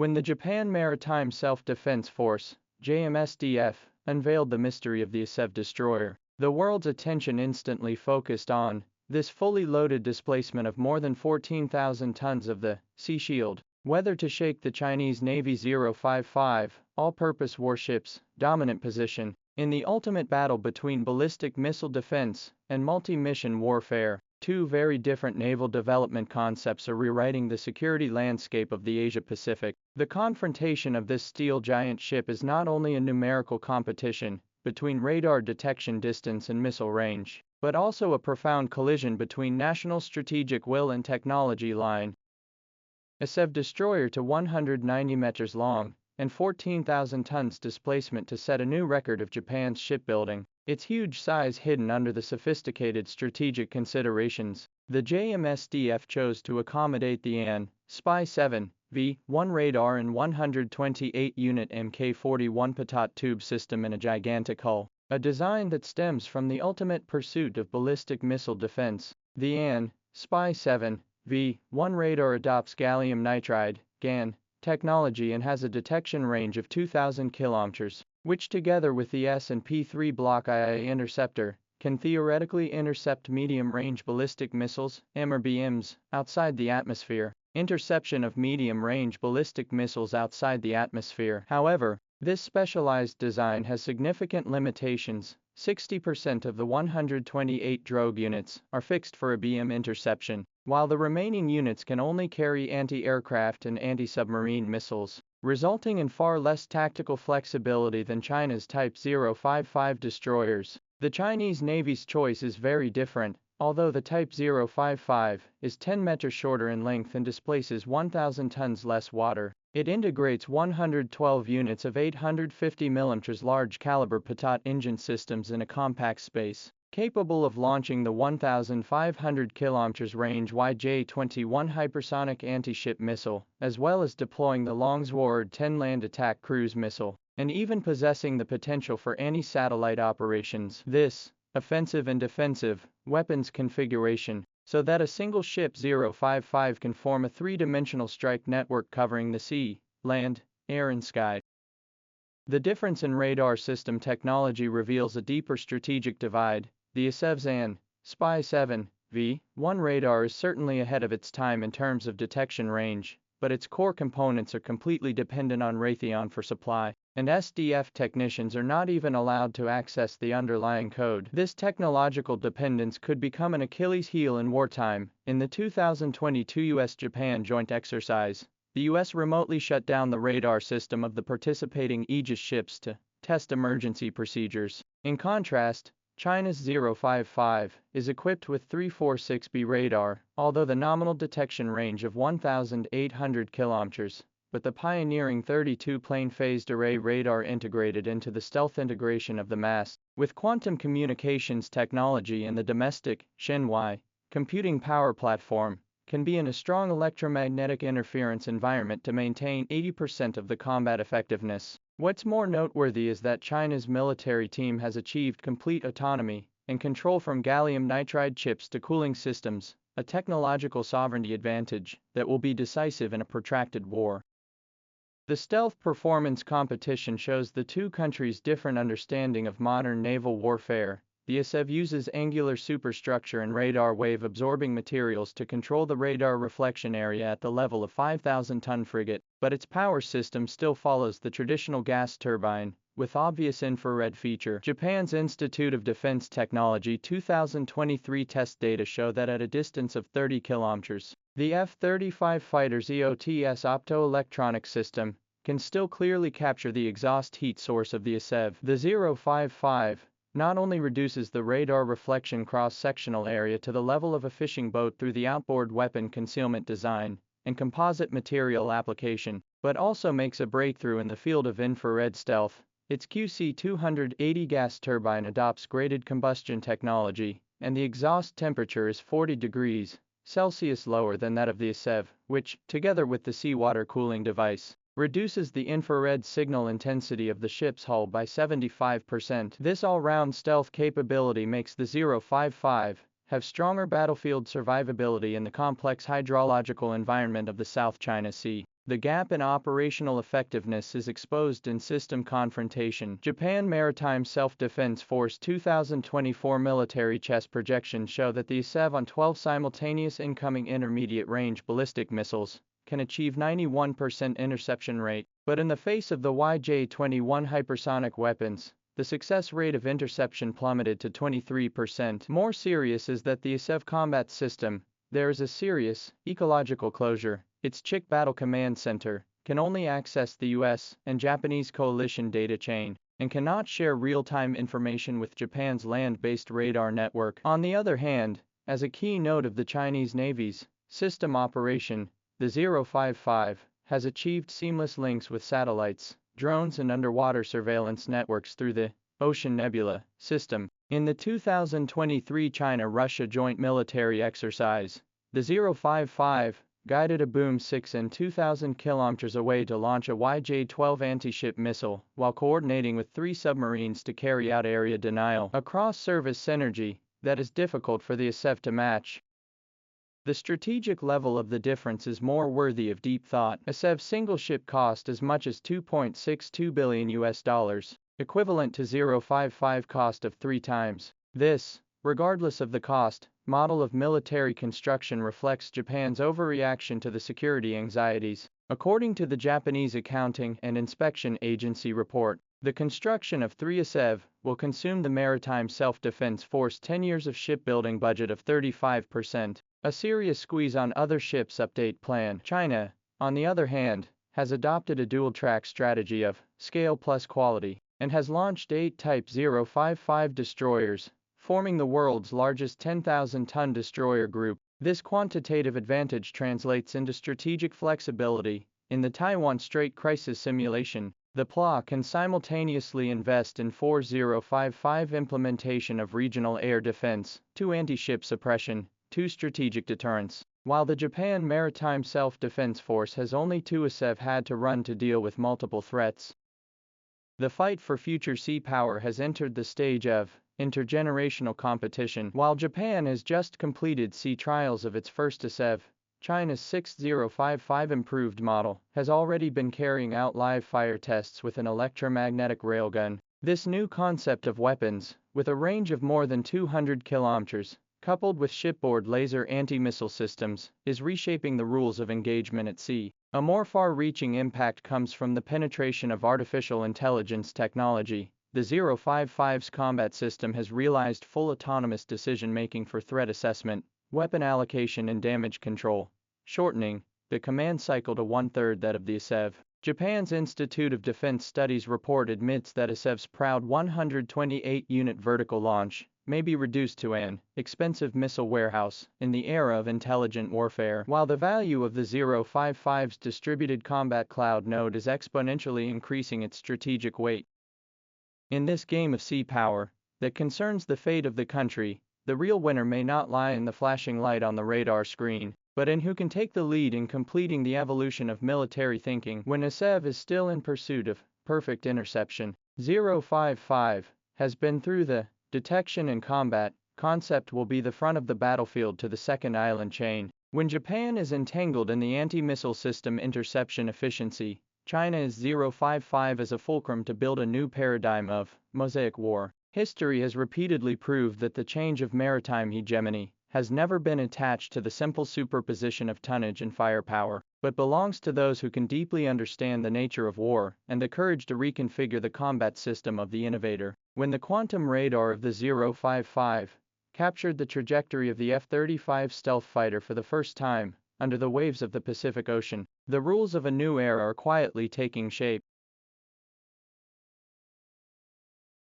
When the Japan Maritime Self-Defense Force, JMSDF, unveiled the mystery of the ASEV destroyer, the world's attention instantly focused on this fully loaded displacement of more than 14,000 tons of the Sea Shield, whether to shake the Chinese Navy's 055 all-purpose warships' dominant position in the ultimate battle between ballistic missile defense and multi-mission warfare. Two very different naval development concepts are rewriting the security landscape of the Asia-Pacific. The confrontation of this steel giant ship is not only a numerical competition between radar detection distance and missile range, but also a profound collision between national strategic will and technology line. ASEV destroyer to 190 meters long and 14,000 tons displacement to set a new record of Japan's shipbuilding, its huge size hidden under the sophisticated strategic considerations. The JMSDF chose to accommodate the AN/SPY-7 V1 radar and 128-unit Mk-41 pitot tube system in a gigantic hull, a design that stems from the ultimate pursuit of ballistic missile defense. The AN/SPY-7 V1 radar adopts gallium nitride (GaN) technology and has a detection range of 2,000 kilometers, which together with the S&P-3 Block IA interceptor, can theoretically intercept medium-range ballistic missiles, MRBMs, outside the atmosphere. Interception of medium-range ballistic missiles outside the atmosphere. However, this specialized design has significant limitations. 60% of the 128 drogue units are fixed for a BM interception, while the remaining units can only carry anti-aircraft and anti-submarine missiles, resulting in far less tactical flexibility than China's Type 055 destroyers. The Chinese Navy's choice is very different. Although the Type 055 is 10 meters shorter in length and displaces 1,000 tons less water, it integrates 112 units of 850 mm large caliber pitot engine systems in a compact space, capable of launching the 1,500 km range YJ-21 hypersonic anti-ship missile, as well as deploying the Longsword 10 land attack cruise missile, and even possessing the potential for anti-satellite operations. This offensive and defensive weapons configuration, so that a single ship 055 can form a three-dimensional strike network covering the sea, land, air and sky. The difference in radar system technology reveals a deeper strategic divide. The ASEV's AN/SPY-7 V1 radar is certainly ahead of its time in terms of detection range, but its core components are completely dependent on Raytheon for supply, and SDF technicians are not even allowed to access the underlying code. This technological dependence could become an Achilles heel in wartime. In the 2022 US-Japan joint exercise, the US remotely shut down the radar system of the participating Aegis ships to test emergency procedures. In contrast, China's 055 is equipped with 346B radar, although the nominal detection range of 1,800 kilometers, but the pioneering 32-plane phased array radar integrated into the stealth integration of the mast. With quantum communications technology and the domestic Shenhua computing power platform, can be in a strong electromagnetic interference environment to maintain 80% of the combat effectiveness. What's more noteworthy is that China's military team has achieved complete autonomy and control from gallium nitride chips to cooling systems, a technological sovereignty advantage that will be decisive in a protracted war. The stealth performance competition shows the two countries' different understanding of modern naval warfare. The ASEV uses angular superstructure and radar wave-absorbing materials to control the radar reflection area at the level of 5,000-ton frigate, but its power system still follows the traditional gas turbine, with obvious infrared feature. Japan's Institute of Defense Technology 2023 test data show that at a distance of 30 kilometers, the F-35 fighter's EOTS optoelectronic system can still clearly capture the exhaust heat source of the ASEV. The 055 not only reduces the radar reflection cross-sectional area to the level of a fishing boat through the outboard weapon concealment design and composite material application, but also makes a breakthrough in the field of infrared stealth. Its QC-280 gas turbine adopts graded combustion technology, and the exhaust temperature is 40 degrees Celsius lower than that of the ASEV, which, together with the seawater cooling device, reduces the infrared signal intensity of the ship's hull by 75%. This all-round stealth capability makes the 055 have stronger battlefield survivability in the complex hydrological environment of the South China Sea. The gap in operational effectiveness is exposed in system confrontation. Japan Maritime Self-Defense Force 2024 military chest projections show that the ASEV on 12 simultaneous incoming intermediate-range ballistic missiles can achieve 91% interception rate, but in the face of the YJ-21 hypersonic weapons, the success rate of interception plummeted to 23%. More serious is that the ASEV combat system, there is a serious ecological closure. Its CHIC Battle Command Center can only access the US and Japanese coalition data chain and cannot share real-time information with Japan's land-based radar network. On the other hand, as a key note of the Chinese Navy's system operation, the 055 has achieved seamless links with satellites, drones and underwater surveillance networks through the Ocean Nebula system. In the 2023 China-Russia joint military exercise, the 055 guided a Boom 6 and 2,000 kilometers away to launch a YJ-12 anti-ship missile, while coordinating with 3 submarines to carry out area denial. A cross-service synergy that is difficult for the ASEV to match. The strategic level of the difference is more worthy of deep thought. ASEV single ship cost as much as $2.62 billion US, equivalent to 055 cost of 3 times. This, regardless of the cost, model of military construction reflects Japan's overreaction to the security anxieties. According to the Japanese Accounting and Inspection Agency report, the construction of 3 ASEV will consume the Maritime Self-Defense Force 10 years of shipbuilding budget of 35%. A serious squeeze on other ships update plan. China, on the other hand, has adopted a dual-track strategy of scale plus quality and has launched 8 Type 055 destroyers, forming the world's largest 10,000-ton destroyer group. This quantitative advantage translates into strategic flexibility. In the Taiwan Strait crisis simulation, the PLA can simultaneously invest in 4055 implementation of regional air defense, 2 anti-ship suppression, 2 strategic deterrence, while the Japan Maritime Self-Defense Force has only 2 ASEV had to run to deal with multiple threats. The fight for future sea power has entered the stage of intergenerational competition. While Japan has just completed sea trials of its first ASEV, China's 6055 improved model has already been carrying out live fire tests with an electromagnetic railgun. This new concept of weapons, with a range of more than 200 kilometers, coupled with shipboard laser anti-missile systems, is reshaping the rules of engagement at sea. A more far-reaching impact comes from the penetration of artificial intelligence technology. The 055's combat system has realized full autonomous decision-making for threat assessment, weapon allocation and damage control, shortening the command cycle to 1/3 that of the ASEV. Japan's Institute of Defense Studies report admits that ASEV's proud 128-unit vertical launch may be reduced to an expensive missile warehouse in the era of intelligent warfare, while the value of the 055's distributed combat cloud node is exponentially increasing its strategic weight. In this game of sea power that concerns the fate of the country, the real winner may not lie in the flashing light on the radar screen, but in who can take the lead in completing the evolution of military thinking. When ASEV is still in pursuit of perfect interception, 055 has been through the detection and combat concept will be the front of the battlefield to the second island chain. When Japan is entangled in the anti-missile system interception efficiency, China is 055 as a fulcrum to build a new paradigm of mosaic war. History has repeatedly proved that the change of maritime hegemony has never been attached to the simple superposition of tonnage and firepower, but belongs to those who can deeply understand the nature of war and the courage to reconfigure the combat system of the innovator. When the quantum radar of the 055 captured the trajectory of the F-35 stealth fighter for the first time under the waves of the Pacific Ocean, the rules of a new era are quietly taking shape.